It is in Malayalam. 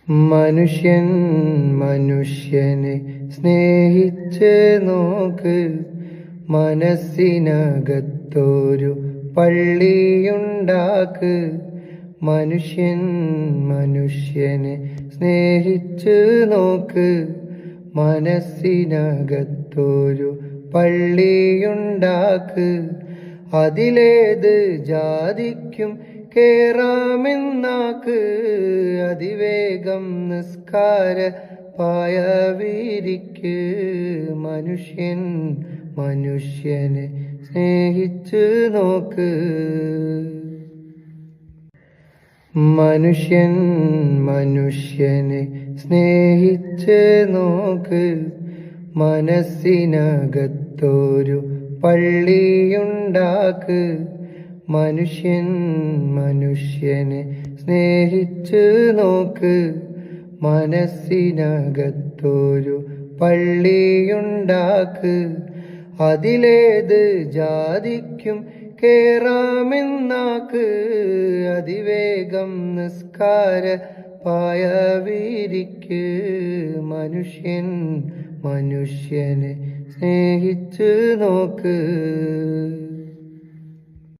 മനുഷ്യൻ മനുഷ്യനെ സ്നേഹിച്ച് നോക്ക്, മനസ്സിനകത്തൊരു പള്ളിയുണ്ടാക്ക്. മനുഷ്യൻ മനുഷ്യനെ സ്നേഹിച്ച് നോക്ക്, മനസ്സിനകത്തൊരു പള്ളിയുണ്ടാക്ക്. അതിലേത് ജാതിക്കും കേറാമെന്നാക്ക്, അതിവേഗം നിസ്കാര പായ വിരിക്ക്. മനുഷ്യൻ മനുഷ്യനെ സ്നേഹിച്ച് നോക്ക്. മനുഷ്യൻ മനുഷ്യനെ സ്നേഹിച്ച് നോക്ക്, മനസ്സിനകത്തൊരു പള്ളിയുണ്ടാക്ക്. മനുഷ്യൻ മനുഷ്യനെ സ്നേഹിച്ച് നോക്ക്, മനസ്സിനകത്തൊരു പള്ളിയുണ്ടാക്ക്. അതിലേത് ജാതിക്കും കേറാമെന്നാക്ക്, അതിവേഗം നിസ്കാര പായ വിരിക്ക്. മനുഷ്യൻ മനുഷ്യനെ സ്നേഹിച്ച് നോക്ക്.